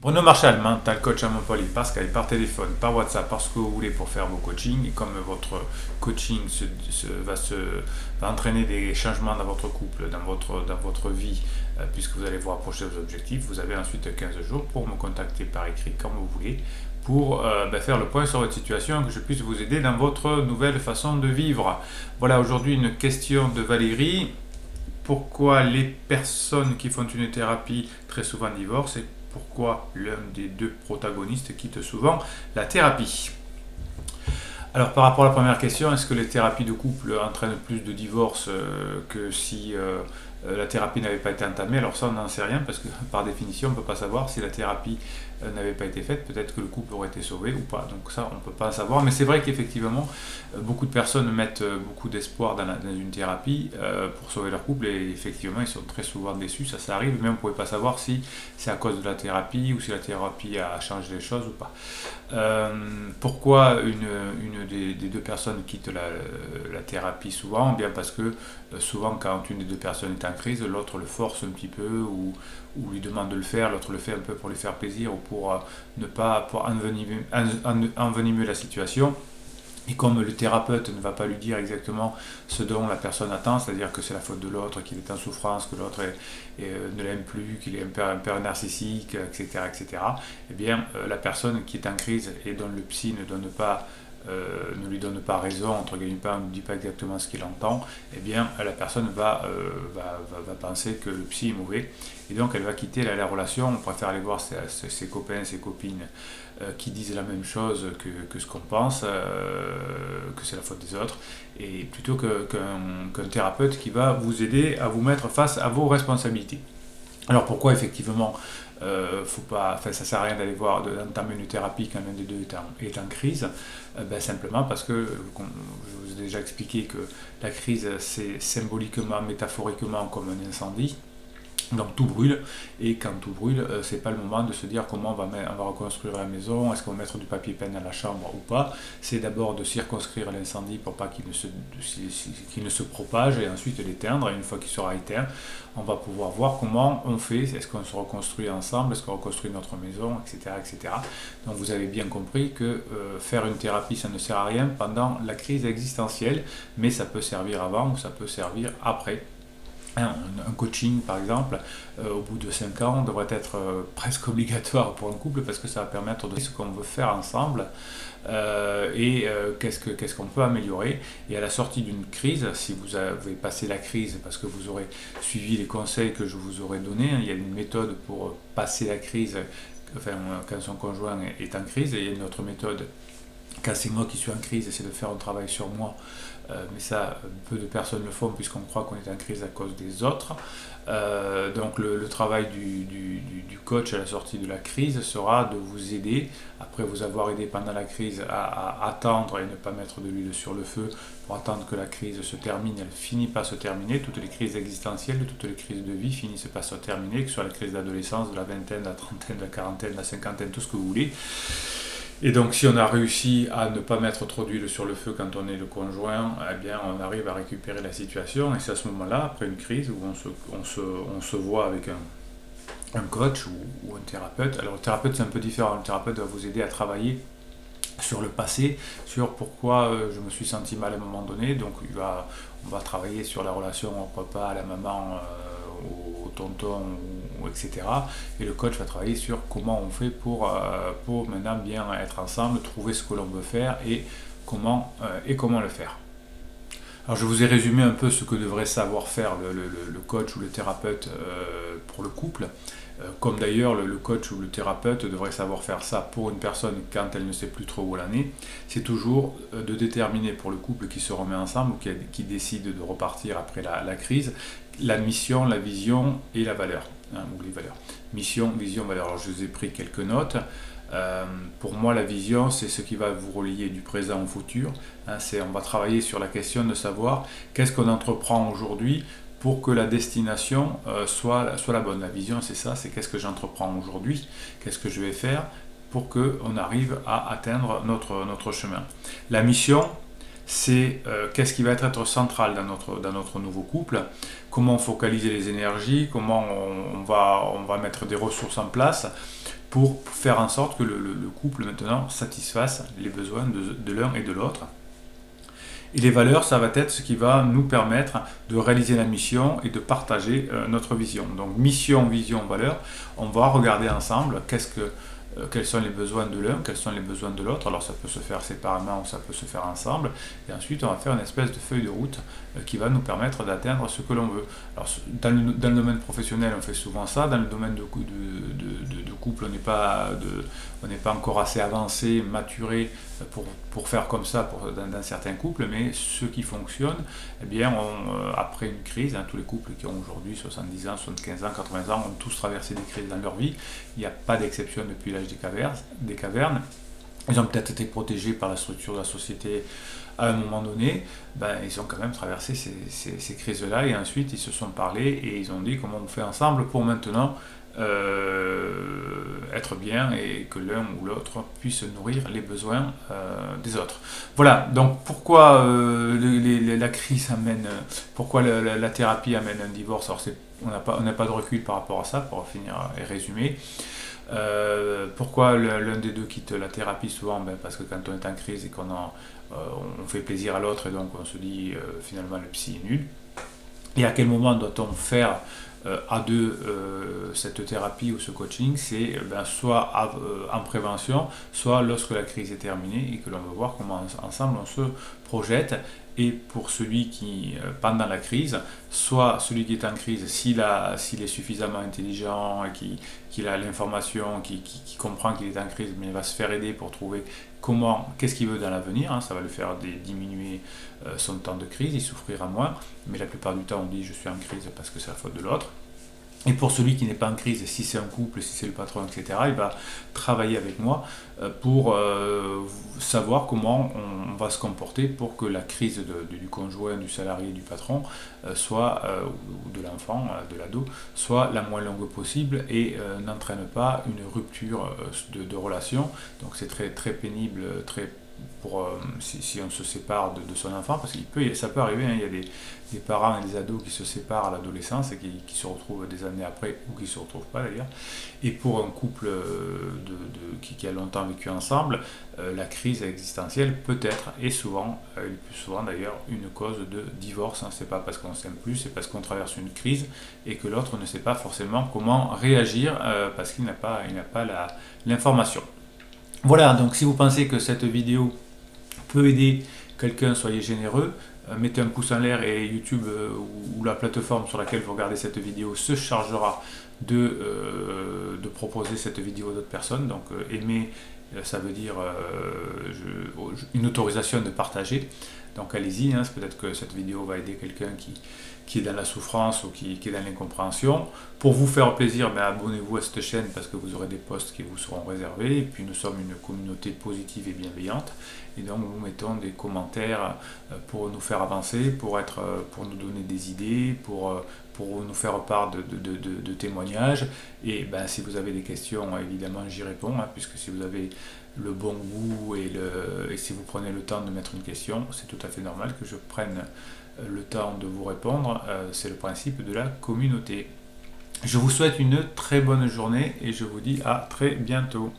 Bruno Marchal, mental coach à Montpellier, par Skype, par téléphone, par WhatsApp, par ce que vous voulez pour faire vos coachings. Et comme votre coaching va entraîner des changements dans votre couple, dans votre vie, puisque vous allez vous rapprocher de vos objectifs, vous avez ensuite 15 jours pour me contacter par écrit comme vous voulez pour faire le point sur votre situation et que je puisse vous aider dans votre nouvelle façon de vivre. Voilà, aujourd'hui une question de Valérie. Pourquoi les personnes qui font une thérapie très souvent divorcent et pourquoi l'un des deux protagonistes quitte souvent la thérapie. Alors par rapport à la première question, est-ce que les thérapies de couple entraînent plus de divorces que si la thérapie n'avait pas été entamée? Alors ça on n'en sait rien parce que par définition on ne peut pas savoir si la thérapie n'avait pas été faite, peut-être que le couple aurait été sauvé ou pas, donc ça on ne peut pas savoir, mais c'est vrai qu'effectivement beaucoup de personnes mettent beaucoup d'espoir dans une thérapie pour sauver leur couple et effectivement ils sont très souvent déçus, ça arrive, mais on ne pouvait pas savoir si c'est à cause de la thérapie ou si la thérapie a changé les choses ou pas. Pourquoi une des deux personnes quitte la thérapie souvent? Bien parce que souvent quand une des deux personnes est en crise, l'autre le force un petit peu ou lui demande de le faire, l'autre le fait un peu pour lui faire plaisir ou pour ne pas pour envenimer la situation. Et comme le thérapeute ne va pas lui dire exactement ce dont la personne attend, c'est-à-dire que c'est la faute de l'autre, qu'il est en souffrance, que l'autre ne l'aime plus, qu'il est un père narcissique, etc., etc., eh bien, la personne qui est en crise et dont le psy ne lui donne pas raison, entre guillemets, ne dit pas exactement ce qu'il entend, eh bien, la personne va penser que le psy est mauvais, et donc elle va quitter la relation. On préfère aller voir ses copains, ses copines qui disent la même chose que ce qu'on pense, que c'est la faute des autres, et plutôt qu'un thérapeute qui va vous aider à vous mettre face à vos responsabilités. Alors pourquoi effectivement ça sert à rien d'aller d'entamer une thérapie quand l'un des deux est en crise? Simplement parce que, comme je vous ai déjà expliqué, que la crise c'est symboliquement, métaphoriquement comme un incendie. Donc tout brûle, et quand tout brûle, c'est pas le moment de se dire comment on va reconstruire la maison, est-ce qu'on va mettre du papier peint dans la chambre ou pas. C'est d'abord de circonscrire l'incendie pour pas qu'il ne se propage, et ensuite l'éteindre. Et une fois qu'il sera éteint, on va pouvoir voir comment on fait, est-ce qu'on se reconstruit ensemble, est-ce qu'on reconstruit notre maison, etc., etc. Donc vous avez bien compris que faire une thérapie, ça ne sert à rien pendant la crise existentielle, mais ça peut servir avant ou ça peut servir après. Un coaching par exemple, au bout de 5 ans, devrait être presque obligatoire pour un couple parce que ça va permettre de ce qu'on veut faire ensemble qu'est-ce qu'on peut améliorer. Et à la sortie d'une crise, si vous avez passé la crise parce que vous aurez suivi les conseils que je vous aurais donnés, il y a une méthode pour passer la crise quand son conjoint est en crise, et il y a une autre méthode quand c'est moi qui suis en crise, c'est de faire un travail sur moi. Mais ça, peu de personnes le font puisqu'on croit qu'on est en crise à cause des autres. Donc le travail du coach à la sortie de la crise sera de vous aider, après vous avoir aidé pendant la crise, à attendre et ne pas mettre de l'huile sur le feu pour attendre que la crise se termine. Elle finit pas se terminer. Toutes les crises existentielles, toutes les crises de vie finissent pas se terminer, que ce soit la crise d'adolescence, de la vingtaine, de la trentaine, de la quarantaine, de la cinquantaine, tout ce que vous voulez. Et donc si on a réussi à ne pas mettre trop d'huile sur le feu quand on est le conjoint, eh bien on arrive à récupérer la situation, et c'est à ce moment-là, après une crise, où on se voit avec un coach ou un thérapeute. Alors le thérapeute c'est un peu différent, le thérapeute va vous aider à travailler sur le passé, sur pourquoi je me suis senti mal à un moment donné, donc on va travailler sur la relation au papa, à la maman, au tonton, etc. Et le coach va travailler sur comment on fait pour maintenant bien être ensemble, trouver ce que l'on veut faire et comment le faire. Alors je vous ai résumé un peu ce que devrait savoir faire le coach ou le thérapeute pour le couple, comme d'ailleurs le coach ou le thérapeute devrait savoir faire ça pour une personne quand elle ne sait plus trop où elle en est. C'est toujours de déterminer pour le couple qui se remet ensemble ou qui décide de repartir après la crise, la mission, la vision et la valeur, ou les valeurs. Mission, vision, valeur. Alors je vous ai pris quelques notes. Pour moi, la vision, c'est ce qui va vous relier du présent au futur. On va travailler sur la question de savoir qu'est-ce qu'on entreprend aujourd'hui pour que la destination soit la bonne. La vision, c'est ça, c'est qu'est-ce que j'entreprends aujourd'hui, qu'est-ce que je vais faire pour qu'on arrive à atteindre notre chemin. La mission, c'est qu'est-ce qui va être central dans notre nouveau couple, comment focaliser les énergies, comment on va mettre des ressources en place pour faire en sorte que le couple maintenant satisfasse les besoins de l'un et de l'autre. Et les valeurs, ça va être ce qui va nous permettre de réaliser la mission et de partager notre vision. Donc mission, vision, valeur, on va regarder ensemble quels sont les besoins de l'un, quels sont les besoins de l'autre. Alors ça peut se faire séparément ou ça peut se faire ensemble. Et ensuite, on va faire une espèce de feuille de route qui va nous permettre d'atteindre ce que l'on veut. Alors dans le domaine professionnel, on fait souvent ça. Dans le domaine de couple, on n'est pas encore assez avancé, maturé pour faire comme ça dans certains couples, mais ceux qui fonctionnent, eh bien, après une crise, tous les couples qui ont aujourd'hui 70 ans, 75 ans, 80 ans, ont tous traversé des crises dans leur vie. Il n'y a pas d'exception depuis l'âge des cavernes. Ils ont peut-être été protégés par la structure de la société à un moment donné, ils ont quand même traversé ces crises-là et ensuite ils se sont parlé et ils ont dit comment on fait ensemble pour maintenant être bien et que l'un ou l'autre puisse nourrir les besoins des autres. Voilà, donc pourquoi la crise amène, pourquoi la thérapie amène un divorce. Alors on n'a pas de recul par rapport à ça, pour finir et résumer. Pourquoi l'un des deux quitte la thérapie souvent, parce que quand on est en crise et on fait plaisir à l'autre et donc on se dit finalement le psy est nul. Et à quel moment doit-on faire à deux cette thérapie ou ce coaching? C'est soit en prévention, soit lorsque la crise est terminée et que l'on veut voir comment ensemble on se projette. Et pour celui qui, pendant la crise, soit celui qui est en crise, s'il est suffisamment intelligent, qu'il a l'information, qui comprend qu'il est en crise, mais il va se faire aider pour trouver qu'est-ce qu'il veut dans l'avenir, ça va le faire diminuer son temps de crise, il souffrira moins, mais la plupart du temps on dit je suis en crise parce que c'est la faute de l'autre. Et pour celui qui n'est pas en crise, si c'est un couple, si c'est le patron, etc., il va travailler avec moi pour savoir comment on va se comporter pour que la crise du conjoint, du salarié, du patron, ou de l'enfant, de l'ado, soit la moins longue possible et n'entraîne pas une rupture de relation. Donc c'est très, très pénible, si on se sépare de son enfant, parce ça peut arriver, il y a des parents et des ados qui se séparent à l'adolescence et qui se retrouvent des années après ou qui ne se retrouvent pas d'ailleurs. Et pour un couple qui a longtemps vécu ensemble, la crise existentielle peut être, et souvent, le plus souvent d'ailleurs, une cause de divorce. C'est pas parce qu'on ne s'aime plus, c'est parce qu'on traverse une crise et que l'autre ne sait pas forcément comment réagir parce qu'il n'a pas l'information. Voilà, donc si vous pensez que cette vidéo peut aider quelqu'un, soyez généreux, mettez un pouce en l'air et YouTube ou la plateforme sur laquelle vous regardez cette vidéo se chargera de proposer cette vidéo à d'autres personnes. Donc aimer, ça veut dire une autorisation de partager. Donc allez-y, peut-être que cette vidéo va aider quelqu'un qui est dans la souffrance ou qui est dans l'incompréhension. Pour vous faire plaisir, abonnez-vous à cette chaîne parce que vous aurez des posts qui vous seront réservés. Et puis nous sommes une communauté positive et bienveillante. Et donc nous mettons des commentaires pour nous faire avancer, pour nous donner des idées, pour nous faire part de témoignages. Et si vous avez des questions, évidemment j'y réponds, puisque si vous avez le bon goût et si vous prenez le temps de mettre une question, c'est tout à fait normal que je prenne le temps de vous répondre. C'est le principe de la communauté. Je vous souhaite une très bonne journée et je vous dis à très bientôt.